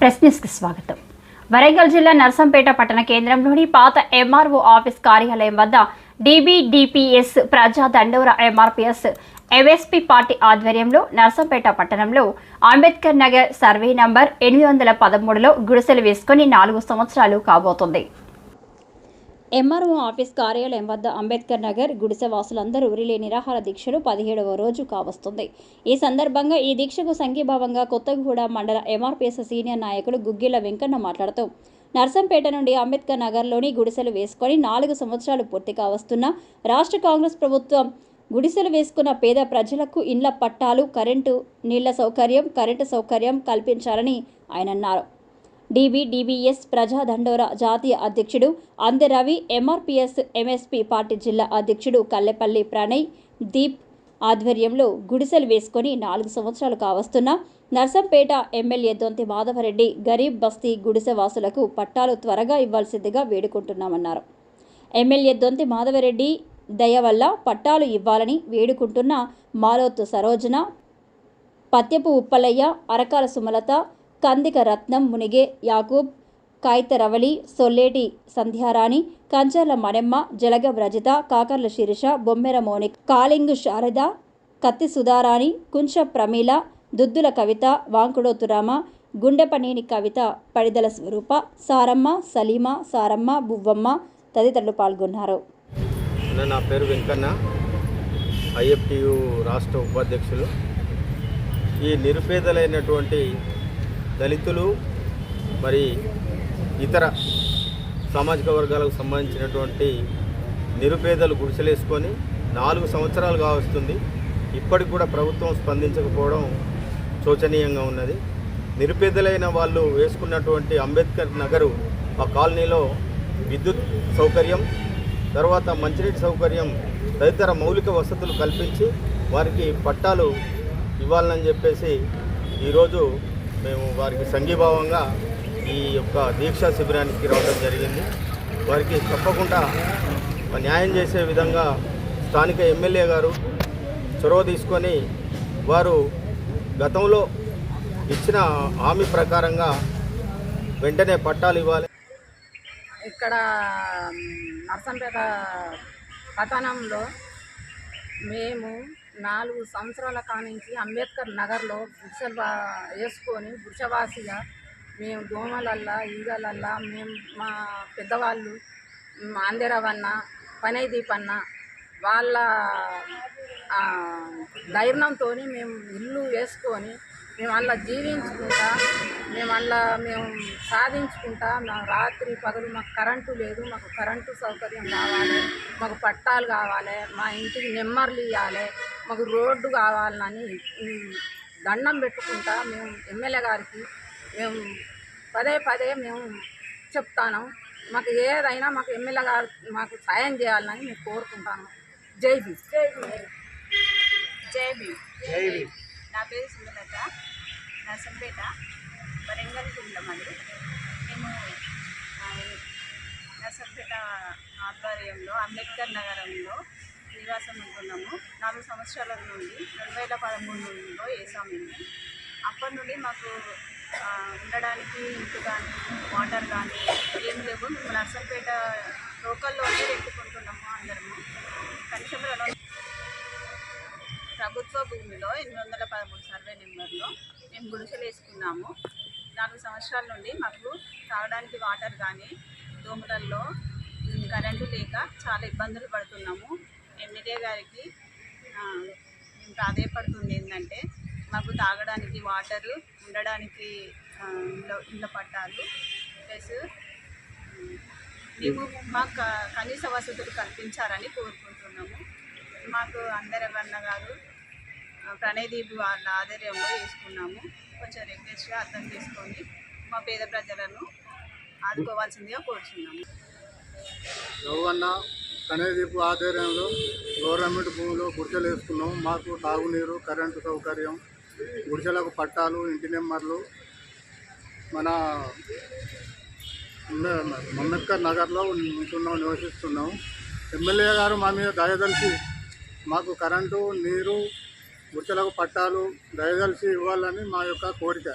Press న్యూస్కి స్వాగతం. వరంగల్ జిల్లా నర్సంపేట పట్టణ కేంద్రంలోని పాత ఎంఆర్ఓ ఆఫీస్ కార్యాలయం వద్ద DBDPS ప్రజా దండోరా MRPS MSP పార్టీ ఆధ్వర్యంలో నర్సంపేట పట్టణంలో అంబేద్కర్ నగర్ సర్వే నంబర్ 813లో గుడిసెలు వేసుకుని 4 సంవత్సరాలు కాబోతుంది. ఎంఆర్ఓ ఆఫీస్ కార్యాలయం వద్ద అంబేద్కర్ నగర్ గుడిసె వాసులందరూ రిలే నిరాహార దీక్షలు 17వ రోజు కావస్తుంది. ఈ సందర్భంగా ఈ దీక్షకు సంఘీభావంగా కొత్తగూడ మండల MRPS సీనియర్ నాయకుడు గుగ్గిళ్ల వెంకన్న మాట్లాడుతూ నర్సంపేట నుండి అంబేద్కర్ నగర్లోని గుడిసెలు వేసుకొని 4 సంవత్సరాలు పూర్తి కావస్తున్న రాష్ట్ర కాంగ్రెస్ ప్రభుత్వం గుడిసెలు వేసుకున్న పేద ప్రజలకు ఇండ్ల పట్టాలు, కరెంటు, నీళ్ల సౌకర్యం, కరెంటు సౌకర్యం కల్పించాలని ఆయన అన్నారు. DBDPS ప్రజా దండోరా జాతీయ అధ్యక్షుడు అందె రవి, MRPS MSP పార్టీ జిల్లా అధ్యక్షుడు కల్లెపల్లి ప్రణయ్ దీప్ ఆధ్వర్యంలో గుడిసెలు వేసుకొని 4 సంవత్సరాలు కావస్తున్న నర్సంపేట ఎమ్మెల్యే దొంతి మాధవరెడ్డి గరీబ్ బస్తీ గుడిసె వాసులకు పట్టాలు త్వరగా ఇవ్వాల్సిందిగా వేడుకుంటున్నామన్నారు. ఎమ్మెల్యే దొంతి మాధవరెడ్డి దయ వల్ల పట్టాలు ఇవ్వాలని వేడుకుంటున్న మాలోతు సరోజన, పత్యపు ఉప్పలయ్య, అరకాల సుమలత, కందిక రత్నం, మునిగే యాకూబ్, కాయిత రవలి, సొల్లేటి సంధ్యారాణి, కంచర్ల మణెమ్మ, జలగ రజిత, కాకర్ల శిరీష, బొమ్మెర మోనిక్, కాలింగు శారద, కత్తి సుధారాణి, కుంచ ప్రమీల, దుద్దుల కవిత, వాంకుడోతురామ, గుండెపనేని కవిత, పడిదల స్వరూప, సారమ్మ, సలీమా, సారమ్మ, బువ్వమ్మ తదితరులు పాల్గొన్నారు. నా పేరు వెంకన్న, IFTU రాష్ట్ర ఉపాధ్యక్షులు. ఈ నిరుపేదలైనటువంటి దళితులు మరి ఇతర సామాజిక వర్గాలకు సంబంధించినటువంటి నిరుపేదలు గుడిసెలేసుకొని 4 సంవత్సరాలుగా వస్తుంది. ఇప్పటికి కూడా ప్రభుత్వం స్పందించకపోవడం శోచనీయంగా ఉన్నది. నిరుపేదలైన వాళ్ళు వేసుకున్నటువంటి అంబేద్కర్ నగరు ఆ కాలనీలో విద్యుత్ సౌకర్యం, తర్వాత మంచినీటి సౌకర్యం, తదితర మౌలిక వసతులు కల్పించి వారికి పట్టాలు ఇవ్వాలని చెప్పేసి ఈరోజు మేము వారికి సంఘీభావంగా ఈ యొక్క దీక్షా శిబిరానికి రావడం జరిగింది. వారికి తప్పకుండా న్యాయం చేసే విధంగా స్థానిక ఎమ్మెల్యే గారు చొరవ తీసుకొని వారు గతంలో ఇచ్చిన హామీ ప్రకారంగా వెంటనే పట్టాలు ఇవ్వాలి. ఇక్కడ నర్సంపేట పట్టణంలో మేము 4 సంవత్సరాల కానించి అంబేద్కర్ నగర్లో గుడిసెలు వేసుకొని గుడిసెవాసిగా మేము దోమలల్లా, ఈగలల్లా మేము మా పెద్దవాళ్ళు అందెరవన్న, పనైదీప్ అన్న వాళ్ళ ధైర్యంతో మేము ఇల్లు వేసుకొని మేము అలా జీవించుకుంటా మేము సాధించుకుంటా. రాత్రి పగలు మాకు కరెంటు లేదు, మాకు కరెంటు సౌకర్యం కావాలి, మాకు పట్టాలు కావాలి, మా ఇంటికి నెమ్మర్లు ఇవ్వాలి, మాకు రోడ్డు కావాలని దండం పెట్టుకుంటా మేము ఎమ్మెల్యే గారికి మేము పదే మేము చెప్తాను. మాకు ఏదైనా మాకు ఎమ్మెల్యే గారు మాకు సాయం చేయాలని మేము కోరుకుంటాను. జై భీమ్. జై భీమ్. నా పేరు సుమలత, నర్సంపేట, వరంగల్ జిల్లా. మేము నర్సంపేట ఆధ్వర్యంలో అంబేద్కర్ నగరంలో నివాసం ఉంటున్నాము. 4 సంవత్సరాల నుండి 2013లో వేసాము. మేము అప్పటి నుండి మాకు ఉండడానికి ఇంటి కానీ వాటర్ కానీ ఏం లేవు. మేము నర్సంపేట లోకల్లోనే పెట్టుకుంటున్నాము. అందరము కనీసం ప్రభుత్వ భూమిలో 813 సర్వే నెంబర్లో మేము గుడిసెలు వేసుకున్నాము. 4 సంవత్సరాల నుండి మాకు తాగడానికి వాటర్ కానీ, దోమలల్లో కరెంటు లేక చాలా ఇబ్బందులు పడుతున్నాము. ఎమ్మెల్యే గారికి మేము ప్రాధాయపడుతుంది ఏంటంటే మాకు తాగడానికి వాటరు, ఉండడానికి ఇళ్ళ పట్టాలు, ప్లస్ మేము మాకు కనీస వసతులు కల్పించాలని కోరుకుంటున్నాము. మాకు అందరవన్న గారు, ప్రణయదీప్ వాళ్ళ ఆధ్వర్యంలో వేసుకున్నాము. కొంచెం రిక్వెస్ట్గా అర్థం చేసుకొని మా పేద ప్రజలను ఆదుకోవాల్సిందిగా కోరుచున్నాము. రవన్న ప్రణయదీప్ ఆధ్వర్యంలో గవర్నమెంట్ భూమిలో గుడిసెలు వేసుకున్నాము. మాకు తాగునీరు, కరెంటు సౌకర్యం, గుడిసెలకు పట్టాలు, ఇంటి నెంబర్లు, మన అంబేద్కర్ నగర్లో నివసిస్తున్నాం. ఎమ్మెల్యే గారు మా మీద దయదలిచి మాకు కరెంటు, నీరు, గుర్చెలకు పట్టాలు దయదలిచి ఇవ్వాలని మా యొక్క కోరిక.